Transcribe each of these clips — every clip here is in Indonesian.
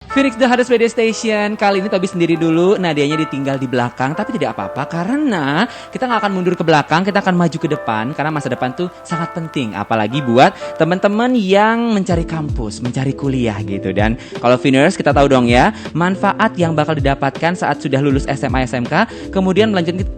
Phoenix The Hardest Radio Station. Kali ini Tobi sendiri dulu, Nadianya ditinggal di belakang. Tapi tidak apa-apa karena kita gak akan mundur ke belakang, kita akan maju ke depan. Karena masa depan tuh sangat penting. Apalagi buat teman-teman yang mencari kampus, mencari kuliah gitu. Dan kalau Phoenix kita tahu dong ya, manfaat yang bakal didapatkan saat sudah lulus SMA SMK, kemudian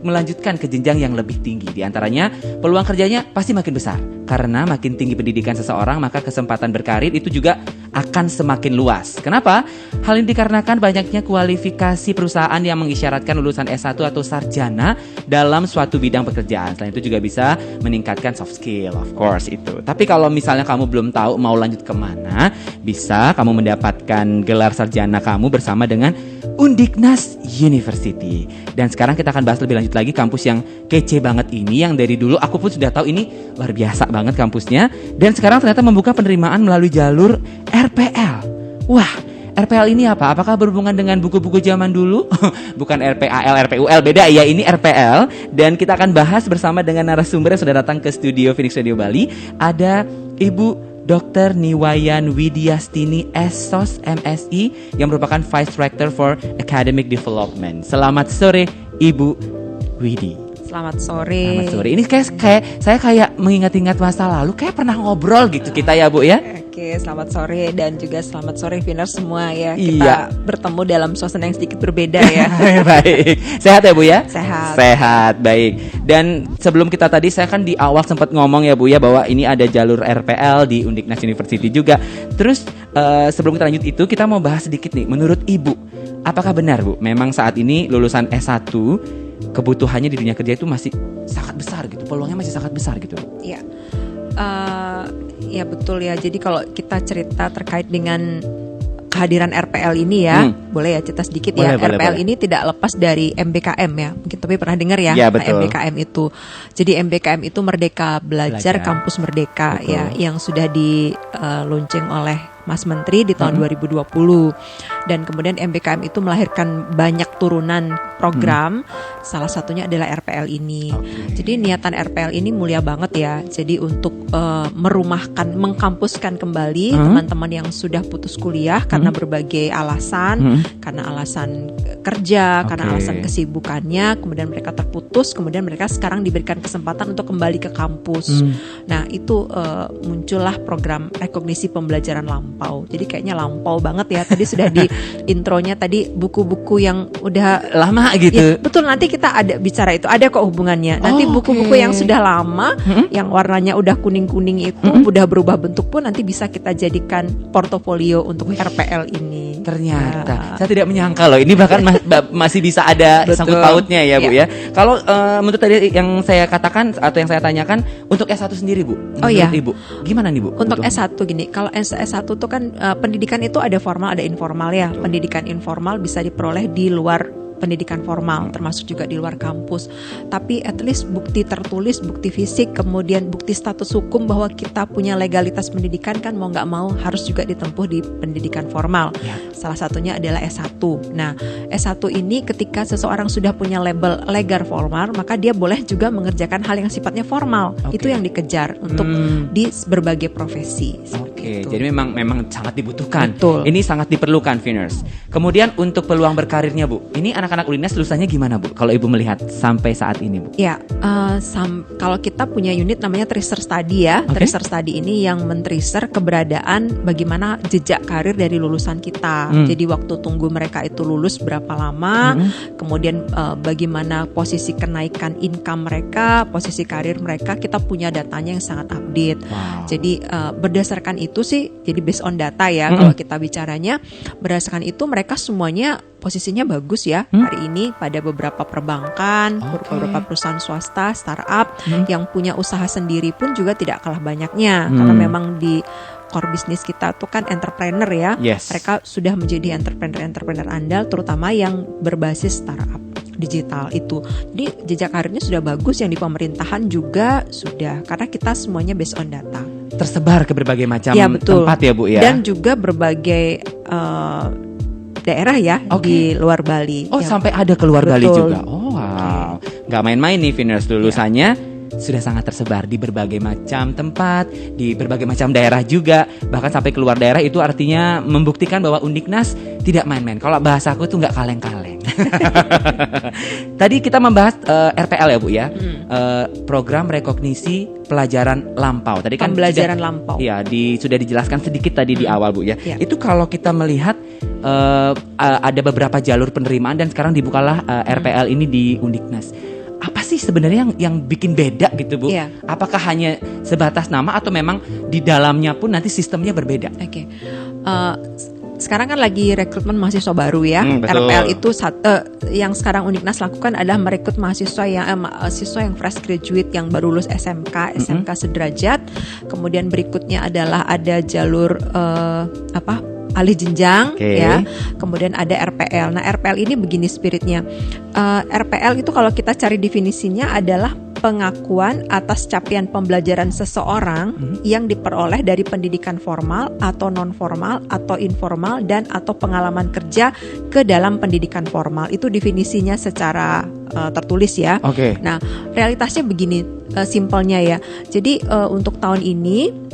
melanjutkan ke jenjang yang lebih tinggi. Di antaranya peluang kerjanya pasti makin besar. Karena makin tinggi pendidikan seseorang, maka kesempatan berkarir itu juga akan semakin luas. Kenapa? Hal ini dikarenakan banyaknya kualifikasi perusahaan yang mengisyaratkan lulusan S1 atau sarjana dalam suatu bidang pekerjaan. Selain itu juga bisa meningkatkan soft skill, of course itu. Tapi kalau misalnya kamu belum tahu mau lanjut kemana, bisa kamu mendapatkan gelar sarjana kamu bersama dengan Undiknas University. Dan sekarang kita akan bahas lebih lanjut lagi kampus yang kece banget ini, yang dari dulu aku pun sudah tahu ini luar biasa banget kampusnya. Dan sekarang ternyata membuka penerimaan melalui jalur RPL. Wah, RPL ini apa? Apakah berhubungan dengan buku-buku zaman dulu? Bukan RPAL, RPUL, beda ya, ini RPL. Dan kita akan bahas bersama dengan narasumber yang sudah datang ke studio Phoenix Radio Bali. Ada Ibu Dr. Niwayan Widiastini SOS MSI yang merupakan Vice Rector for Academic Development. Selamat sore Ibu Widi. Selamat sore. Selamat sore. Ini saya kayak mengingat-ingat masa lalu, kayak pernah ngobrol gitu kita ya Bu ya. Oke, selamat sore dan juga selamat sore Viners semua ya. Kita bertemu dalam suasana yang sedikit berbeda ya. Baik. Sehat ya Bu ya? Sehat. Sehat, baik. Dan sebelum kita tadi, saya kan di awal sempat ngomong ya Bu ya, bahwa ini ada jalur RPL di Undiknas University juga. Terus sebelum kita lanjut itu, kita mau bahas sedikit nih. Menurut Ibu, apakah benar Bu, memang saat ini lulusan S1 kebutuhannya di dunia kerja itu masih sangat besar gitu, peluangnya masih sangat besar gitu? Iya. Ya betul ya. Jadi kalau kita cerita terkait dengan kehadiran RPL ini ya, boleh ya cerita sedikit ya. RPL ini tidak lepas dari MBKM ya. Mungkin tapi pernah dengar ya, MBKM itu. Jadi MBKM itu Merdeka Belajar Kampus Merdeka. Betul. Ya, yang sudah di-launching oleh Mas Menteri di tahun 2020. Dan kemudian MBKM itu melahirkan banyak turunan program, salah satunya adalah RPL ini. Jadi niatan RPL ini mulia banget ya. Jadi untuk merumahkan, mengkampuskan kembali teman-teman yang sudah putus kuliah karena berbagai alasan, karena alasan kerja, karena alasan kesibukannya, kemudian mereka terputus, kemudian mereka sekarang diberikan kesempatan untuk kembali ke kampus. Nah itu muncullah program rekognisi pembelajaran lampau. Jadi kayaknya lampau banget ya. Tadi sudah di intronya tadi buku-buku yang udah lama gitu. Ya, betul, nanti kita ada bicara itu, ada kok hubungannya. Nanti buku-buku yang sudah lama, yang warnanya udah kuning-kuning itu udah berubah bentuk pun nanti bisa kita jadikan portofolio untuk RPL ini. Ternyata saya tidak menyangka loh, ini bahkan masih bisa ada sangkut pautnya ya Bu ya. Kalau menurut tadi yang saya katakan atau yang saya tanyakan, untuk S1 sendiri Bu, menurut Ibu gimana nih Bu? Untuk S1 gini, kalau S1 itu kan pendidikan itu ada formal ada informal ya. Pendidikan informal bisa diperoleh di luar pendidikan formal, termasuk juga di luar kampus. Tapi at least bukti tertulis, bukti fisik, kemudian bukti status hukum bahwa kita punya legalitas pendidikan kan mau nggak mau harus juga ditempuh di pendidikan formal. Salah satunya adalah S1. Nah, S1 ini ketika seseorang sudah punya label legal formal, maka dia boleh juga mengerjakan hal yang sifatnya formal. Itu yang dikejar untuk di berbagai profesi. Jadi memang sangat dibutuhkan. Betul. Ini sangat diperlukan, Viners. Kemudian untuk peluang berkarirnya Bu, ini anak-anak UNINES lulusannya gimana Bu? Kalau Ibu melihat sampai saat ini Bu? Ya, kalau kita punya unit namanya tracer study ya. Tracer study ini yang men-tracer keberadaan bagaimana jejak karir dari lulusan kita. Jadi waktu tunggu mereka itu lulus berapa lama, kemudian bagaimana posisi kenaikan income mereka, posisi karir mereka, kita punya datanya yang sangat update. Jadi berdasarkan itu sih, jadi based on data ya, kalau kita bicaranya berdasarkan itu mereka semuanya posisinya bagus ya hari ini pada beberapa perbankan, beberapa perusahaan swasta, startup yang punya usaha sendiri pun juga tidak kalah banyaknya karena memang di core bisnis kita tuh kan entrepreneur ya. Mereka sudah menjadi entrepreneur andal, terutama yang berbasis startup digital itu. Jadi jejak karirnya sudah bagus, yang di pemerintahan juga sudah, karena kita semuanya based on data. Tersebar ke berbagai macam tempat ya Bu ya. Dan juga berbagai daerah ya di luar Bali. Sampai ada keluar Bali juga. Wow, nggak main-main nih Viners lulusannya. sudah sangat tersebar di berbagai macam tempat, di berbagai macam daerah juga, bahkan sampai keluar daerah. Itu artinya membuktikan bahwa Undiknas tidak main-main. Kalau bahasaku tuh nggak kaleng-kaleng. Tadi kita membahas RPL ya Bu ya, program rekognisi pelajaran lampau. Tadi kan pembelajaran lampau. Iya, sudah dijelaskan sedikit tadi di awal Bu ya. Itu kalau kita melihat ada beberapa jalur penerimaan dan sekarang dibukalah RPL ini di Undiknas. Apa sih sebenarnya yang bikin beda gitu Bu? Apakah hanya sebatas nama atau memang di dalamnya pun nanti sistemnya berbeda? Oke. Sekarang kan lagi rekrutmen mahasiswa baru ya. RPL itu yang sekarang Undiknas lakukan adalah merekrut mahasiswa yang fresh graduate yang baru lulus SMK sederajat. Kemudian berikutnya adalah ada jalur alih jenjang ya. Kemudian ada RPL. Nah, RPL ini begini spiritnya. RPL itu kalau kita cari definisinya adalah pengakuan atas capaian pembelajaran seseorang yang diperoleh dari pendidikan formal atau non formal atau informal dan atau pengalaman kerja ke dalam pendidikan formal. Itu definisinya secara tertulis ya. Nah, realitasnya begini simpelnya ya. Jadi untuk tahun ini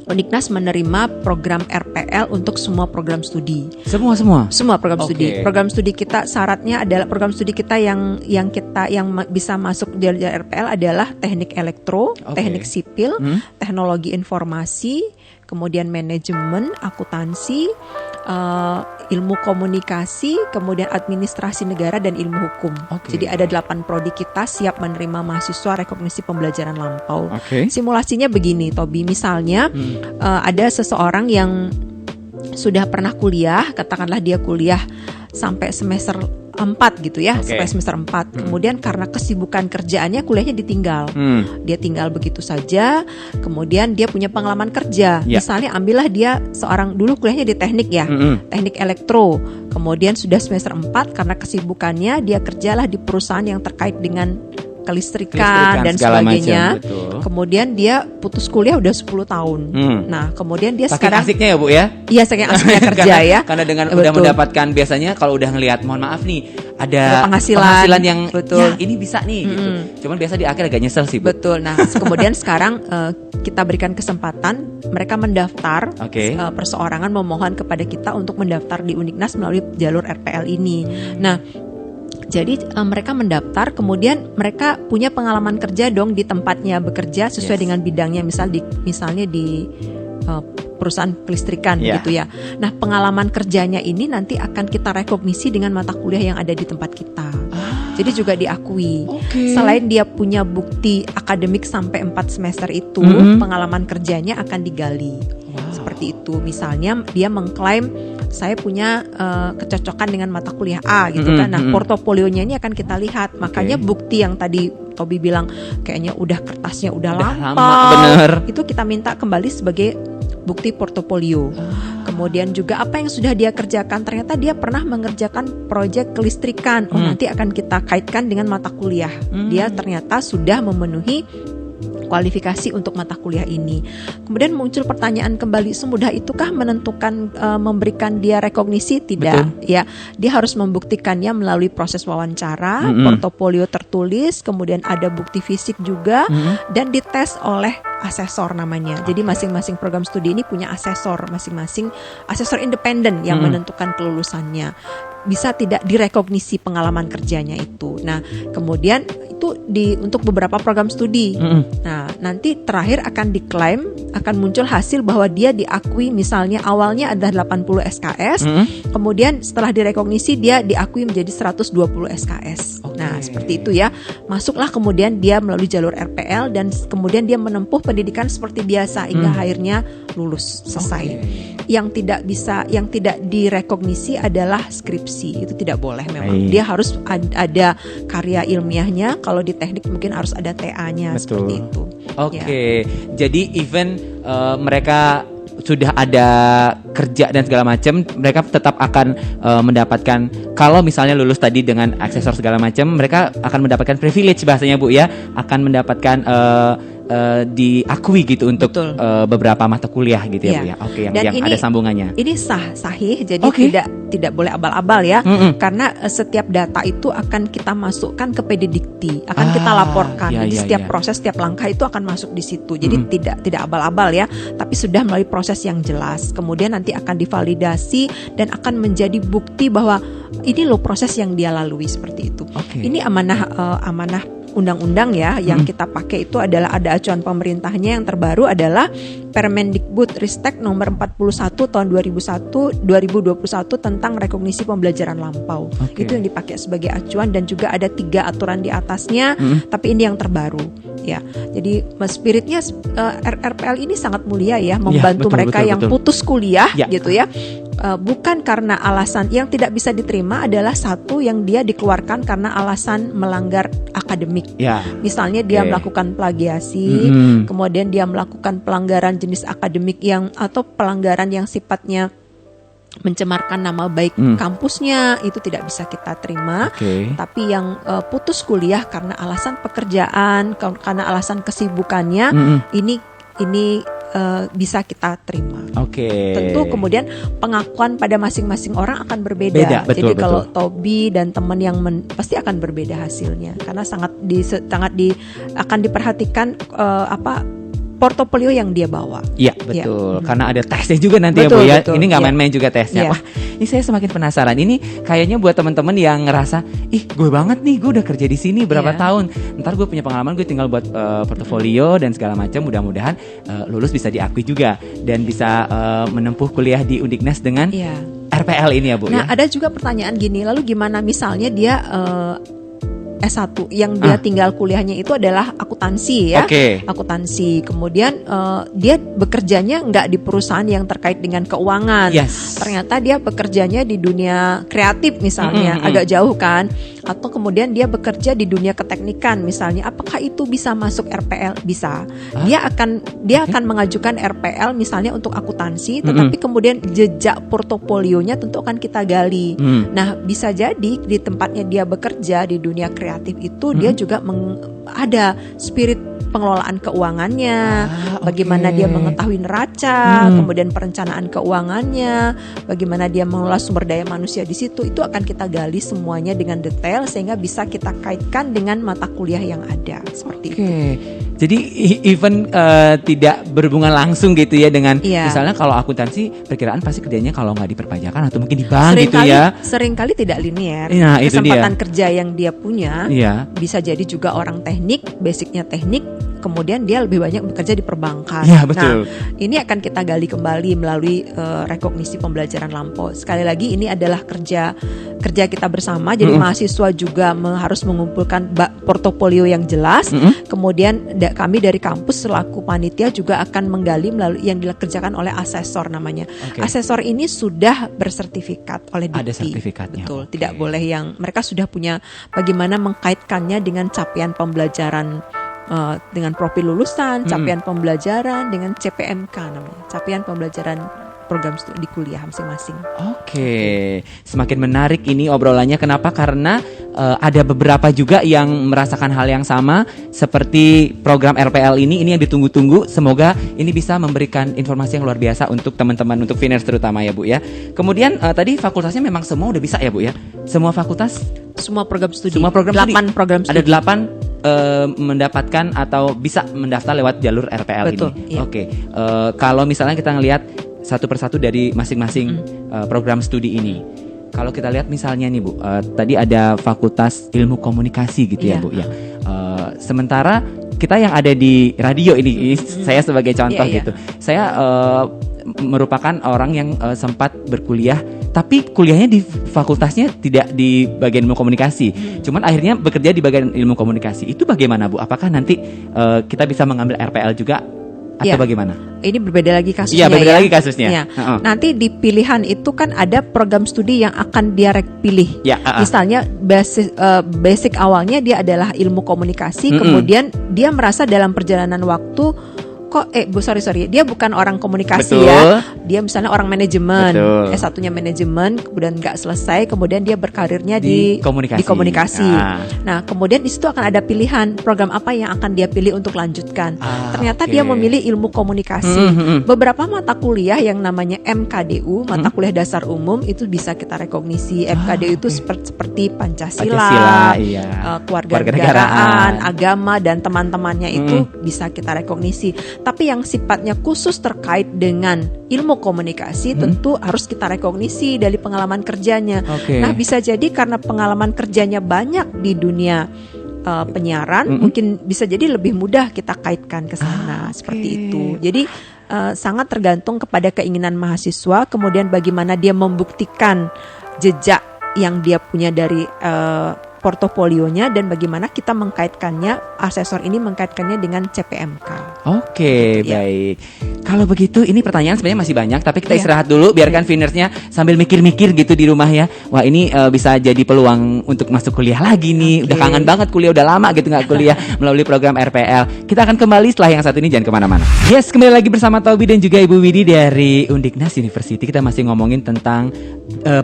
Undiknas menerima program RPL untuk semua program studi. Semua program studi. Program studi kita syaratnya adalah program studi kita yang bisa masuk di RPL adalah teknik elektro, teknik sipil, teknologi informasi, kemudian manajemen, akuntansi, ilmu komunikasi, kemudian administrasi negara dan ilmu hukum. Jadi ada 8 prodi kita siap menerima mahasiswa rekognisi pembelajaran lampau. Simulasinya begini, Tobi. Misalnya ada seseorang yang sudah pernah kuliah, katakanlah dia kuliah sampai semester 4 gitu ya, sampai semester 4. Kemudian karena kesibukan kerjaannya kuliahnya ditinggal. Dia tinggal begitu saja. Kemudian dia punya pengalaman kerja. Misalnya ambillah dia seorang dulu kuliahnya di teknik ya, teknik elektro. Kemudian sudah semester 4 karena kesibukannya dia kerjalah di perusahaan yang terkait dengan kelistrikan dan sebagainya. Kemudian dia putus kuliah udah 10 tahun. Nah, kemudian dia sekarang asiknya ya Bu ya? Iya, saking asiknya kerja ya. Karena dengan udah mendapatkan, biasanya kalau udah ngelihat, mohon maaf nih, ada penghasilan yang ya ini bisa nih gitu. Cuman biasa di akhir agak nyesel sih Bu. Nah, kemudian sekarang kita berikan kesempatan mereka mendaftar perseorangan memohon kepada kita untuk mendaftar di Undiknas melalui jalur RPL ini. Nah, jadi mereka mendaftar, kemudian mereka punya pengalaman kerja dong di tempatnya bekerja sesuai dengan bidangnya, misalnya di perusahaan kelistrikan gitu ya. Nah, pengalaman kerjanya ini nanti akan kita rekognisi dengan mata kuliah yang ada di tempat kita. Jadi juga diakui. Selain dia punya bukti akademik sampai 4 semester itu, pengalaman kerjanya akan digali. Seperti itu. Misalnya dia mengklaim saya punya kecocokan dengan mata kuliah A gitu kan. Nah, portofolionya ini akan kita lihat. Makanya bukti yang tadi Tobi bilang kayaknya udah kertasnya udah lama, itu kita minta kembali sebagai bukti portofolio. Kemudian juga apa yang sudah dia kerjakan, ternyata dia pernah mengerjakan proyek kelistrikan. Nanti akan kita kaitkan dengan mata kuliah. Dia ternyata sudah memenuhi kualifikasi untuk mata kuliah ini. Kemudian muncul pertanyaan kembali, semudah itukah menentukan memberikan dia rekognisi? Tidak. Ya, dia harus membuktikannya melalui proses wawancara, portofolio tertulis, kemudian ada bukti fisik juga, dan dites oleh asesor namanya. Jadi masing-masing program studi ini punya asesor masing-masing, asesor independen yang menentukan kelulusannya. Bisa tidak direkognisi pengalaman kerjanya itu. Nah, kemudian itu untuk beberapa program studi. Nah, nanti terakhir akan diklaim, akan muncul hasil bahwa dia diakui, misalnya awalnya ada 80 SKS, kemudian setelah direkognisi dia diakui menjadi 120 SKS. Nah, seperti itu ya. Masuklah kemudian dia melalui jalur RPL dan kemudian dia menempuh pendidikan seperti biasa hingga akhirnya lulus, selesai. Yang tidak direkognisi adalah skripsi. Itu tidak boleh memang. Dia harus ada karya ilmiahnya. Kalau di teknik mungkin harus ada TA-nya. Seperti itu. Jadi even mereka sudah ada kerja dan segala macam, mereka tetap akan mendapatkan, kalau misalnya lulus tadi dengan aksesor segala macam, mereka akan mendapatkan privilege bahasanya Bu ya, akan mendapatkan diakui gitu untuk beberapa mata kuliah gitu ya Bu ya. Oke, yang ini, ada sambungannya. Ini sahih, jadi tidak boleh abal-abal ya. Karena setiap data itu akan kita masukkan ke PDDikti, akan kita laporkan. Jadi setiap proses, setiap langkah itu akan masuk di situ. Jadi tidak abal-abal ya, tapi sudah melalui proses yang jelas. Kemudian nanti akan divalidasi dan akan menjadi bukti bahwa ini loh proses yang dia lalui seperti itu. Ini amanah undang-undang ya yang kita pakai itu adalah ada acuan pemerintahnya yang terbaru adalah Permendikbud Ristek nomor 41 tahun 2021 tentang rekognisi pembelajaran lampau. Itu yang dipakai sebagai acuan dan juga ada 3 aturan di atasnya, tapi ini yang terbaru ya. Jadi spiritnya RPL ini sangat mulia ya, membantu mereka yang putus kuliah gitu ya. Bukan karena alasan yang tidak bisa diterima adalah satu yang dia dikeluarkan karena alasan melanggar akademik. Misalnya dia melakukan plagiasi, kemudian dia melakukan pelanggaran jenis akademik atau pelanggaran yang sifatnya mencemarkan nama baik kampusnya, itu tidak bisa kita terima. Tapi yang putus kuliah karena alasan pekerjaan, karena alasan kesibukannya, ini bisa kita terima. Tentu kemudian pengakuan pada masing-masing orang akan berbeda. Jadi kalau Tobi dan teman yang pasti akan berbeda hasilnya karena akan diperhatikan portofolio yang dia bawa. Iya betul, karena ada tesnya juga nanti ya Bu ya. Ini nggak main-main juga tesnya. Wah, ini saya semakin penasaran. Ini kayaknya buat teman-teman yang ngerasa, gue banget nih, gue udah kerja di sini berapa tahun. Ntar gue punya pengalaman, gue tinggal buat portofolio dan segala macam. Mudah-mudahan lulus bisa diakui juga dan bisa menempuh kuliah di Undiknas dengan RPL ini ya Bu. Nah, ada juga pertanyaan gini, lalu gimana misalnya dia S1 yang dia tinggal kuliahnya itu adalah akuntansi ya, akuntansi. Kemudian dia bekerjanya nggak di perusahaan yang terkait dengan keuangan. Ternyata dia bekerjanya di dunia kreatif misalnya, agak jauh kan. Atau kemudian dia bekerja di dunia keteknikan misalnya, apakah itu bisa masuk RPL? Bisa. Dia akan mengajukan RPL misalnya untuk akuntansi, tetapi kemudian jejak portofolionya tentu akan kita gali. Nah, bisa jadi di tempatnya dia bekerja di dunia kreatif itu dia juga ada spirit pengelolaan keuangannya, bagaimana dia mengetahui neraca, kemudian perencanaan keuangannya, bagaimana dia mengelola sumber daya manusia di situ, itu akan kita gali semuanya dengan detail sehingga bisa kita kaitkan dengan mata kuliah yang ada seperti itu. Jadi even tidak berhubungan langsung gitu ya dengan misalnya kalau akuntansi perkiraan pasti kerjanya kalau nggak di perpajakan atau mungkin di bank gitu ya. Seringkali tidak linear. Kesempatan kerja yang dia punya bisa jadi juga orang teknik, basicnya teknik, kemudian dia lebih banyak bekerja di perbankan. Nah, ini akan kita gali kembali melalui rekognisi pembelajaran lampau. Sekali lagi ini adalah kerja kita bersama. Jadi mahasiswa juga harus mengumpulkan portofolio yang jelas. Kemudian kami dari kampus selaku panitia juga akan menggali melalui yang dikerjakan oleh asesor namanya. Asesor ini sudah bersertifikat oleh Dikti. Ada sertifikatnya. Betul. Tidak boleh yang mereka sudah punya bagaimana mengkaitkannya dengan capaian pembelajaran. Dengan profil lulusan, capaian pembelajaran dengan CPMK namanya, capaian pembelajaran program studi kuliah masing-masing. Semakin menarik ini obrolannya. Kenapa? Karena ada beberapa juga yang merasakan hal yang sama seperti program RPL ini yang ditunggu-tunggu. Semoga ini bisa memberikan informasi yang luar biasa untuk teman-teman, untuk Finers terutama ya Bu ya. Kemudian tadi fakultasnya memang semua udah bisa ya Bu ya? Semua fakultas? Semua program studi. 8 program studi. Ada 8 mendapatkan atau bisa mendaftar lewat jalur RPL ini. Kalau misalnya kita ngelihat satu persatu dari masing-masing program studi ini. Kalau kita lihat misalnya nih Bu, tadi ada Fakultas Ilmu Komunikasi gitu ya Bu ya. Sementara kita yang ada di radio ini, saya sebagai contoh gitu. Saya merupakan orang yang sempat berkuliah, tapi kuliahnya di fakultasnya tidak di bagian ilmu komunikasi. Cuman akhirnya bekerja di bagian ilmu komunikasi. Itu bagaimana Bu? Apakah nanti kita bisa mengambil RPL juga atau bagaimana? Ini berbeda lagi kasusnya. Berbeda lagi kasusnya. Nanti di pilihan itu kan ada program studi yang akan dia pilih. Misalnya basic awalnya dia adalah ilmu komunikasi, kemudian dia merasa dalam perjalanan waktu sorry, dia bukan orang komunikasi. Betul. Ya. Dia misalnya orang manajemen, Betul. S1-nya manajemen, kemudian nggak selesai, kemudian dia berkarirnya di komunikasi. Nah, kemudian di situ akan ada pilihan program apa yang akan dia pilih untuk lanjutkan. Ternyata dia memilih ilmu komunikasi. Beberapa mata kuliah yang namanya MKDU, mata kuliah dasar umum, itu bisa kita rekognisi. MKDU itu seperti Pancasila, kewarganegaraan, agama, dan teman-temannya itu bisa kita rekognisi. Tapi yang sifatnya khusus terkait dengan ilmu komunikasi tentu harus kita rekognisi dari pengalaman kerjanya. Nah, bisa jadi karena pengalaman kerjanya banyak di dunia penyiaran, mungkin bisa jadi lebih mudah kita kaitkan ke sana seperti itu. Jadi sangat tergantung kepada keinginan mahasiswa, kemudian bagaimana dia membuktikan jejak yang dia punya dari portofolionya, dan bagaimana kita mengkaitkannya, asesor ini mengkaitkannya dengan CPMK. Oke, baik. Kalau begitu, ini pertanyaan sebenarnya masih banyak, tapi kita istirahat dulu, biarkan Vinersnya sambil mikir-mikir gitu di rumah ya. Wah, ini bisa jadi peluang untuk masuk kuliah lagi nih. Udah kangen banget kuliah, udah lama gitu nggak kuliah melalui program RPL. Kita akan kembali setelah yang satu ini, jangan kemana-mana. Yes, kembali lagi bersama Tobi dan juga Ibu Widi dari Undiknas University. Kita masih ngomongin tentang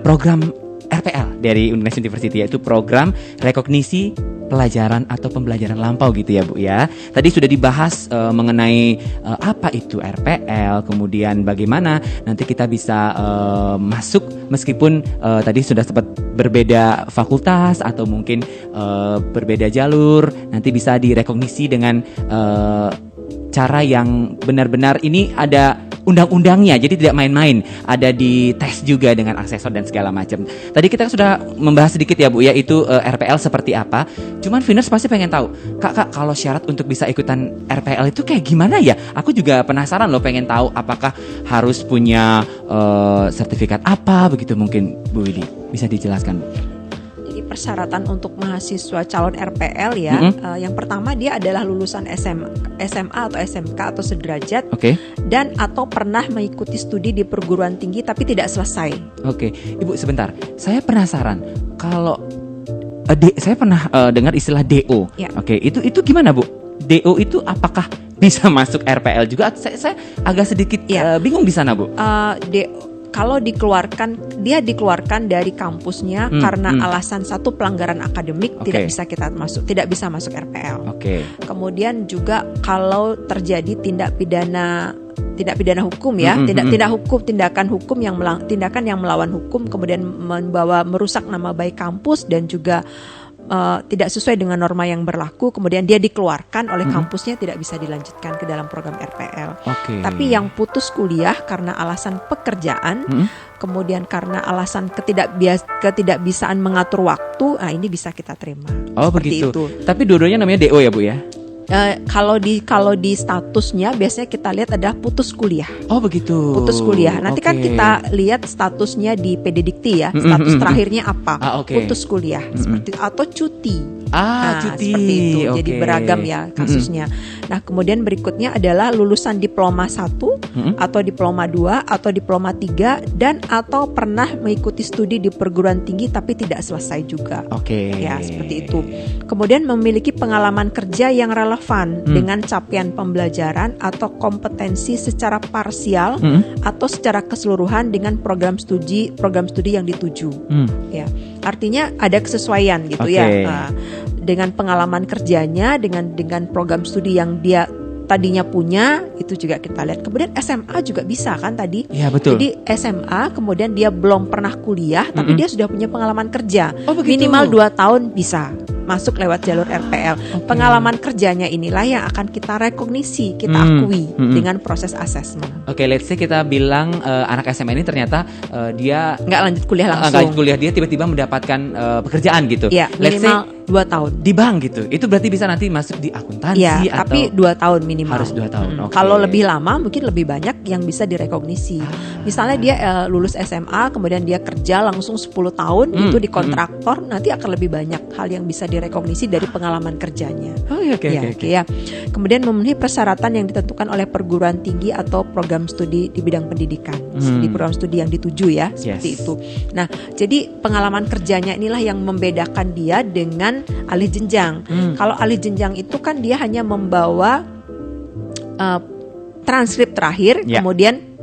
program RPL dari Undiknas University, yaitu program rekognisi pelajaran atau pembelajaran lampau gitu ya Bu ya. Tadi sudah dibahas mengenai apa itu RPL, kemudian bagaimana nanti kita bisa masuk meskipun tadi sudah sempat berbeda fakultas atau mungkin berbeda jalur, nanti bisa direkognisi dengan cara yang benar-benar ini ada undang-undangnya, jadi tidak main-main, ada di tes juga dengan asesor dan segala macam. Tadi kita sudah membahas sedikit ya Bu ya, itu RPL seperti apa. Cuman Viners pasti pengen tahu, Kak, kalau syarat untuk bisa ikutan RPL itu kayak gimana ya? Aku juga penasaran loh, pengen tahu apakah harus punya sertifikat apa begitu, mungkin Bu Widi bisa dijelaskan Bu. Persyaratan untuk mahasiswa calon RPL ya, yang pertama dia adalah lulusan SMA atau SMK atau sederajat, dan atau pernah mengikuti studi di perguruan tinggi tapi tidak selesai. Ibu sebentar, saya penasaran kalau saya pernah dengar istilah DO. Itu gimana Bu? DO itu apakah bisa masuk RPL juga? Saya agak sedikit bingung di sana Bu. DO kalau dikeluarkan dari kampusnya karena alasan satu, pelanggaran akademik, tidak bisa masuk RPL. Kemudian juga kalau terjadi tindakan pidana hukum ya, tindakan hukum yang melawan hukum, kemudian merusak nama baik kampus dan juga tidak sesuai dengan norma yang berlaku, kemudian dia dikeluarkan oleh kampusnya, tidak bisa dilanjutkan ke dalam program RPL. Tapi yang putus kuliah karena alasan pekerjaan, kemudian karena alasan ketidakbisaan mengatur waktu, ini bisa kita terima. Begitu. Itu. Tapi dua-duanya namanya DO ya Bu ya? Kalau di statusnya biasanya kita lihat adalah putus kuliah. Begitu. Putus kuliah. Nanti kan kita lihat statusnya di PD-Dikti ya. Status terakhirnya apa? Putus kuliah. Seperti atau cuti. Cuti. Seperti itu. Jadi beragam ya kasusnya. Nah, kemudian berikutnya adalah lulusan diploma 1 atau diploma 2 atau diploma 3 dan atau pernah mengikuti studi di perguruan tinggi tapi tidak selesai juga. Ya, seperti itu. Kemudian memiliki pengalaman kerja yang relevan dengan capaian pembelajaran atau kompetensi secara parsial atau secara keseluruhan dengan program studi yang dituju. Ya, artinya ada kesesuaian gitu ya, dengan pengalaman kerjanya, dengan program studi yang dia tadinya punya, itu juga kita lihat. Kemudian SMA juga bisa kan tadi. Ya, betul. Jadi SMA kemudian dia belum pernah kuliah tapi dia sudah punya pengalaman kerja. Minimal 2 tahun bisa masuk lewat jalur RPL. Pengalaman kerjanya inilah yang akan kita rekognisi, kita akui dengan proses asesmen. Let's say kita bilang anak SMA ini ternyata dia nggak lanjut kuliah langsung. Nggak lanjut kuliah, dia tiba-tiba mendapatkan pekerjaan gitu. Ya, minimal 2 tahun. Di bank gitu. Itu berarti bisa nanti masuk di akuntansi atau tapi 2 tahun minimal. Harus 2 tahun. Kalau lebih lama mungkin lebih banyak yang bisa direkognisi. Misalnya dia lulus SMA kemudian dia kerja langsung 10 tahun itu di kontraktor, nanti akan lebih banyak hal yang bisa direkognisi dari pengalaman kerjanya. Ya. Kemudian memenuhi persyaratan yang ditentukan oleh perguruan tinggi atau program studi di bidang pendidikan, di program studi yang dituju ya, seperti itu. Nah, jadi pengalaman kerjanya inilah yang membedakan dia dengan alih jenjang. Kalau alih jenjang itu kan dia hanya membawa transkrip terakhir, kemudian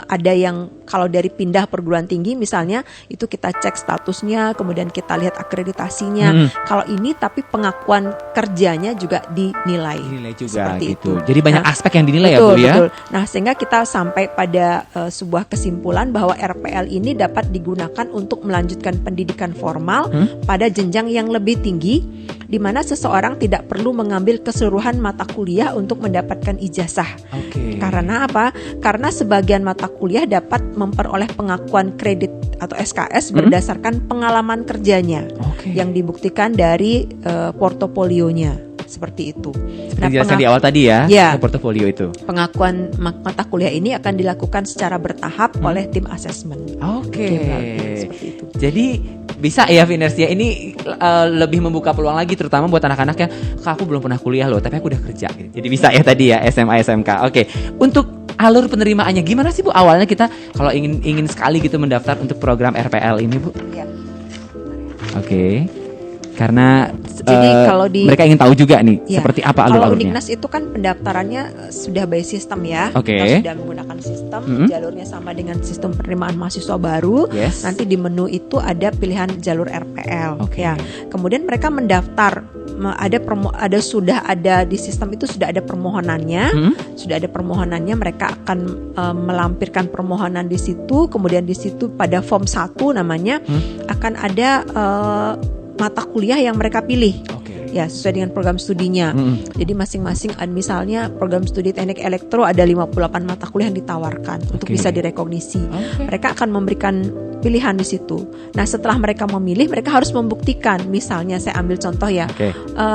ada yang kalau dari pindah perguruan tinggi misalnya itu kita cek statusnya, kemudian kita lihat akreditasinya. Kalau ini tapi pengakuan kerjanya juga dinilai. Dinilai juga seperti itu. Jadi banyak aspek yang dinilai, betul, ya Bu ya. Betul. Nah, sehingga kita sampai pada sebuah kesimpulan bahwa RPL ini dapat digunakan untuk melanjutkan pendidikan formal pada jenjang yang lebih tinggi, di mana seseorang tidak perlu mengambil keseluruhan mata kuliah untuk mendapatkan ijazah. Karena apa? Karena sebagian mata kuliah dapat memperoleh pengakuan kredit atau SKS berdasarkan pengalaman kerjanya yang dibuktikan dari portofolionya. Seperti itu. Seperti jelaskan di awal tadi ya, portofolio itu. Pengakuan mata kuliah ini akan dilakukan secara bertahap oleh tim asesmen. Seperti itu. Jadi bisa ya Finersia ini lebih membuka peluang lagi terutama buat anak-anak yang aku belum pernah kuliah loh, tapi aku udah kerja. Jadi bisa ya tadi ya SMA SMK. Untuk alur penerimaannya gimana sih Bu? Awalnya kita kalau ingin sekali gitu mendaftar untuk program RPL ini Bu. Karena jadi kalau mereka ingin tahu juga nih seperti apa alur-alurnya. Kalau Undiknas itu kan pendaftarannya sudah by sistem ya. Kita sudah menggunakan sistem, jalurnya sama dengan sistem penerimaan mahasiswa baru. Nanti di menu itu ada pilihan jalur RPL. Kemudian mereka mendaftar, sudah ada di sistem itu sudah ada permohonannya. Sudah ada permohonannya, mereka akan melampirkan permohonan di situ. Kemudian di situ pada form 1 namanya akan ada mata kuliah yang mereka pilih. Ya, sesuai dengan program studinya. Jadi masing-masing misalnya program studi teknik elektro ada 58 mata kuliah yang ditawarkan untuk bisa direkognisi. Mereka akan memberikan pilihan di situ. Nah, setelah mereka memilih, mereka harus membuktikan. Misalnya saya ambil contoh ya,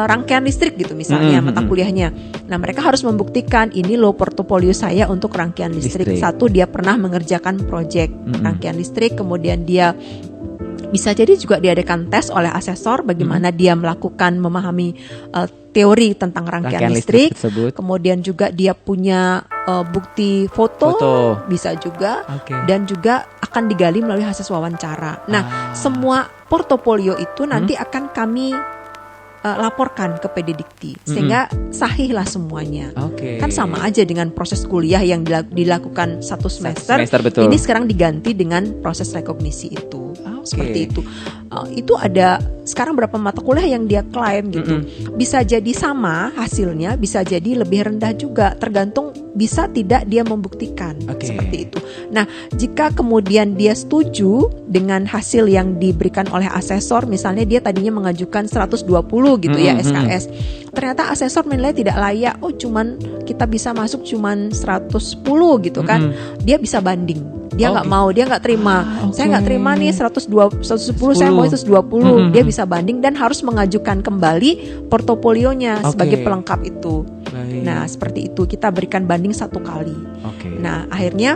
rangkaian listrik gitu misalnya mata kuliahnya. Nah, mereka harus membuktikan ini loh portofolio saya untuk rangkaian listrik. Satu, dia pernah mengerjakan proyek rangkaian listrik, kemudian dia bisa jadi juga diadakan tes oleh asesor bagaimana dia memahami teori tentang rangkaian listrik tersebut. Kemudian juga dia punya bukti foto bisa juga, dan juga akan digali melalui hasil wawancara. Nah, semua portofolio itu nanti akan kami laporkan ke PD Dikti sehingga sahihlah semuanya. Kan sama aja dengan proses kuliah yang dilakukan satu semester. Ini sekarang diganti dengan proses rekognisi itu. Seperti itu. Itu ada sekarang berapa mata kuliah yang dia klaim gitu. Bisa jadi sama hasilnya, bisa jadi lebih rendah juga, tergantung bisa tidak dia membuktikan. Seperti itu. Nah, jika kemudian dia setuju dengan hasil yang diberikan oleh asesor, misalnya dia tadinya mengajukan 120 gitu ya SKS. Ternyata asesor menilai tidak layak. Cuman kita bisa masuk cuman 110 gitu kan. Dia bisa banding. Dia nggak mau, dia nggak terima. Saya nggak terima nih 110, saya mau 120. Dia bisa banding dan harus mengajukan kembali portofolionya sebagai pelengkap itu. Nah, seperti itu kita berikan banding 1 kali. Nah, akhirnya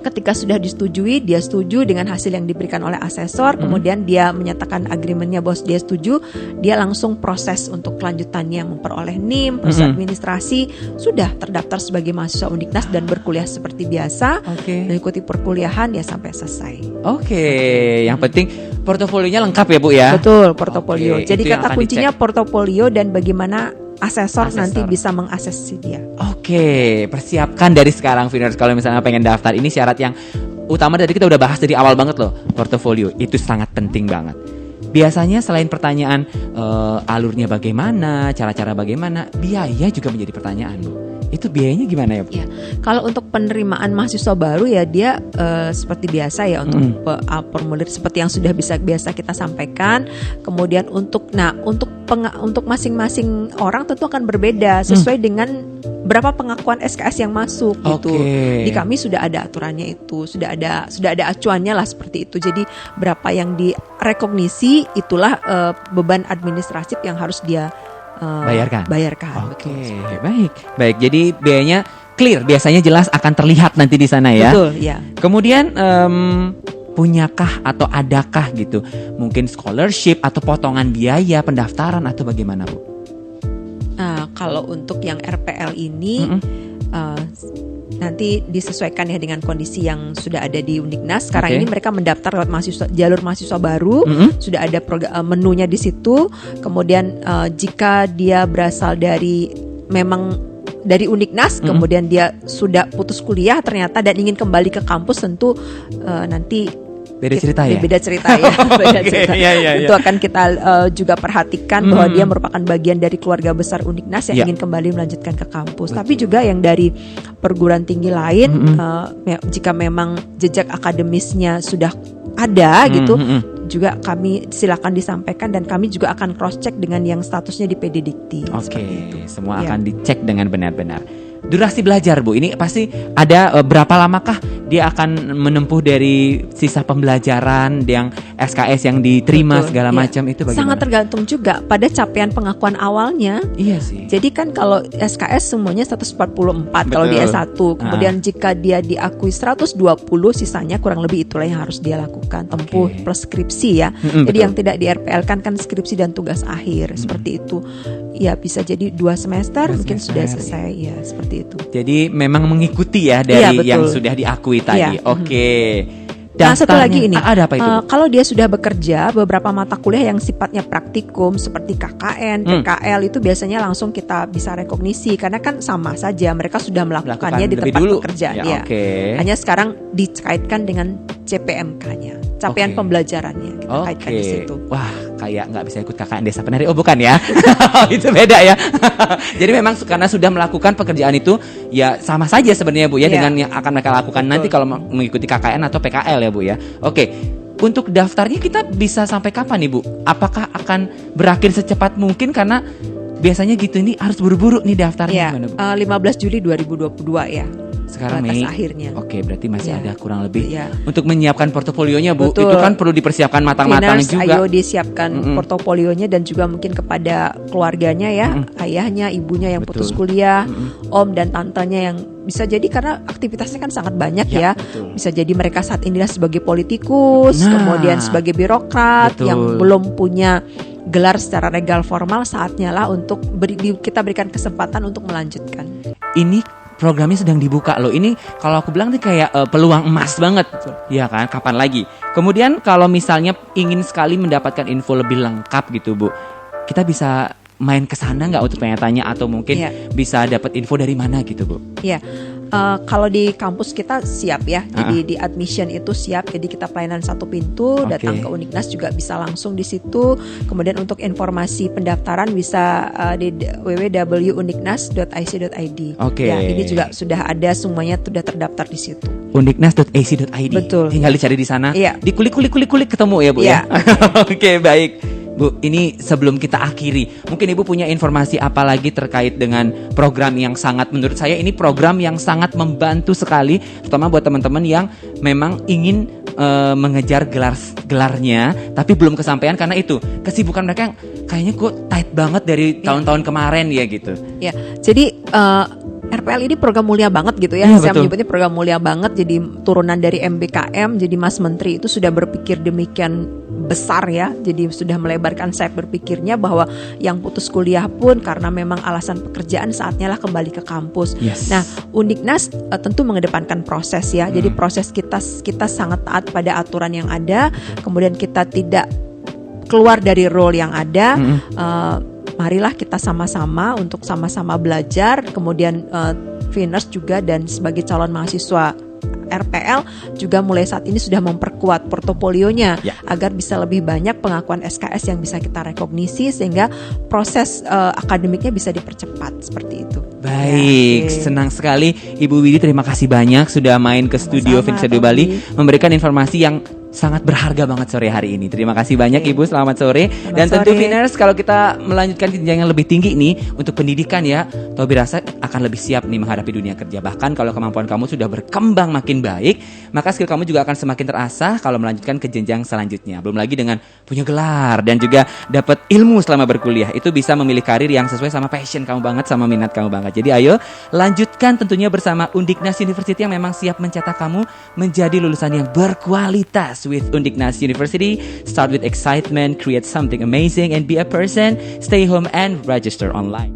ketika sudah disetujui, dia setuju dengan hasil yang diberikan oleh asesor, kemudian dia menyatakan agreementnya bahwa dia setuju, dia langsung proses untuk kelanjutannya memperoleh NIM, proses administrasi, sudah terdaftar sebagai mahasiswa Undiknas dan berkuliah seperti biasa, mengikuti perkuliahan ya sampai selesai. Yang penting portofolionya lengkap ya Bu ya? Betul, portofolio. Jadi kata kuncinya portofolio dan bagaimana asesor nanti bisa mengaksesi dia. Persiapkan dari sekarang Finers kalau misalnya pengen daftar. Ini syarat yang utama dari kita udah bahas dari awal banget loh. Portofolio itu sangat penting banget. Biasanya selain pertanyaan alurnya bagaimana, cara-cara bagaimana, biaya juga menjadi pertanyaan Bu. Itu biayanya gimana ya Bu? Kalau untuk penerimaan mahasiswa baru ya dia seperti biasa ya untuk formulir seperti yang sudah biasa kita sampaikan. Kemudian untuk masing-masing orang tentu akan berbeda sesuai dengan berapa pengakuan SKS yang masuk gitu. Di kami sudah ada aturannya itu, sudah ada acuannya lah seperti itu. Jadi berapa yang direkognisi itulah beban administratif yang harus dia bayarkan. Baik. Jadi biayanya clear, biasanya jelas akan terlihat nanti di sana ya. Betul, ya. Kemudian punyakah atau adakah gitu mungkin scholarship atau potongan biaya pendaftaran atau bagaimana Bu? Kalau untuk yang RPL ini nanti disesuaikan ya dengan kondisi yang sudah ada di Undiknas. Sekarang ini mereka mendaftar lewat jalur mahasiswa baru, sudah ada menunya di situ. Kemudian jika dia berasal dari memang dari Undiknas, kemudian dia sudah putus kuliah ternyata dan ingin kembali ke kampus, tentu nanti beda cerita ya. Beda cerita ya. Beda cerita. Itu akan kita juga perhatikan bahwa dia merupakan bagian dari keluarga besar Undiknas yang ingin kembali melanjutkan ke kampus. Tapi juga yang dari perguruan tinggi lain, jika memang jejak akademisnya sudah ada gitu, juga kami silakan disampaikan dan kami juga akan cross check dengan yang statusnya di PD Dikti. Oke, semua akan dicek dengan benar-benar. Durasi belajar Bu, ini pasti ada berapa lamakah dia akan menempuh dari sisa pembelajaran yang SKS yang diterima segala macam itu bagaimana? Sangat tergantung juga pada capaian pengakuan awalnya. Iya sih. Jadi kan kalau SKS semuanya 144 kalau di S1, kemudian jika dia diakui 120, sisanya kurang lebih itulah yang harus dia lakukan, tempuh plus skripsi ya. Jadi yang tidak di RPL kan skripsi dan tugas akhir seperti itu. Ya bisa jadi 2 semester mungkin sudah selesai ya, seperti itu. Jadi memang mengikuti ya dari yang sudah diakui tadi. Oke. Nah, satu lagi ini, ada apa itu? Kalau dia sudah bekerja, beberapa mata kuliah yang sifatnya praktikum seperti KKN, PKL itu biasanya langsung kita bisa rekognisi karena kan sama saja mereka sudah melakukannya di tempat pekerjaan ya. Hanya sekarang dikaitkan dengan CPMK-nya, capaian pembelajarannya kita kaitkan di situ. Wah, kayak nggak bisa ikut KKN Desa Penari. Oh bukan ya? Itu beda ya. Jadi memang karena sudah melakukan pekerjaan itu ya sama saja sebenarnya Bu ya dengan yang akan mereka lakukan nanti kalau mengikuti KKN atau PKL ya Bu ya. Oke. Untuk daftarnya kita bisa sampai kapan nih Bu? Apakah akan berakhir secepat mungkin karena biasanya gitu ini harus buru-buru nih daftarnya gimana Bu? 15 Juli 2022 ya. Sekarang batas Mei akhirnya. Oke, berarti masih ada kurang lebih untuk menyiapkan portofolionya Bu. Betul. Itu kan perlu dipersiapkan matang-matang juga. Ayo disiapkan portofolionya dan juga mungkin kepada keluarganya ya, ayahnya, ibunya yang putus kuliah, om dan tantenya yang bisa jadi karena aktivitasnya kan sangat banyak ya. Bisa jadi mereka saat ini sebagai politikus, kemudian sebagai birokrat yang belum punya gelar secara legal formal, saatnya lah untuk kita berikan kesempatan untuk melanjutkan. Ini programnya sedang dibuka loh. Ini kalau aku bilang nih kayak peluang emas banget. Ya kan, kapan lagi? Kemudian kalau misalnya ingin sekali mendapatkan info lebih lengkap gitu Bu, kita bisa main ke sana nggak untuk tanya-tanya atau mungkin bisa dapat info dari mana gitu Bu? Iya. Kalau di kampus kita siap ya, jadi di admission itu siap, jadi kita pelayanan satu pintu, datang ke Undiknas juga bisa langsung di situ. Kemudian untuk informasi pendaftaran bisa di www.undiknas.ic.id. Ya, ini juga sudah ada semuanya, sudah terdaftar di situ. Undiknas.ac.id. Betul. Tinggal dicari di sana. Iya. Dikulik ketemu ya Bu ya. Oke, baik. Bu, ini sebelum kita akhiri, mungkin Ibu punya informasi apa lagi terkait dengan program yang sangat, menurut saya ini program yang sangat membantu sekali, terutama buat teman-teman yang memang ingin mengejar gelarnya, tapi belum kesampaian karena itu kesibukan mereka yang kayaknya kok tight banget dari tahun-tahun kemarin ya gitu. Ya, jadi RPL ini program mulia banget gitu ya. Saya menyebutnya program mulia banget, jadi turunan dari MBKM. Jadi Mas Menteri itu sudah berpikir demikian besar ya. Jadi sudah melebarkan sayap berpikirnya bahwa yang putus kuliah pun karena memang alasan pekerjaan saatnya lah kembali ke kampus. Nah, Undiknas tentu mengedepankan proses ya. Jadi proses kita sangat taat pada aturan yang ada. Kemudian kita tidak keluar dari role yang ada. Marilah kita sama-sama untuk sama-sama belajar, kemudian Finers juga dan sebagai calon mahasiswa RPL juga mulai saat ini sudah memperkuat portofolionya agar bisa lebih banyak pengakuan SKS yang bisa kita rekognisi sehingga proses akademiknya bisa dipercepat seperti itu. Baik, senang sekali Ibu Widi, terima kasih banyak sudah main ke studio Finers Radio Bali memberikan informasi yang sangat berharga banget sore hari ini. Terima kasih banyak Ibu, selamat sore. Dan tentu Finers, kalau kita melanjutkan jenjang yang lebih tinggi nih untuk pendidikan ya, Tobi rasa akan lebih siap nih menghadapi dunia kerja. Bahkan kalau kemampuan kamu sudah berkembang makin baik, maka skill kamu juga akan semakin terasah kalau melanjutkan ke jenjang selanjutnya. Belum lagi dengan punya gelar dan juga dapat ilmu selama berkuliah, itu bisa memilih karir yang sesuai sama passion kamu banget, sama minat kamu banget. Jadi ayo lanjutkan tentunya bersama Undiknas University yang memang siap mencetak kamu menjadi lulusan yang berkualitas. With Undiknas University, start with excitement, create something amazing, and be a person. Stay home and register online.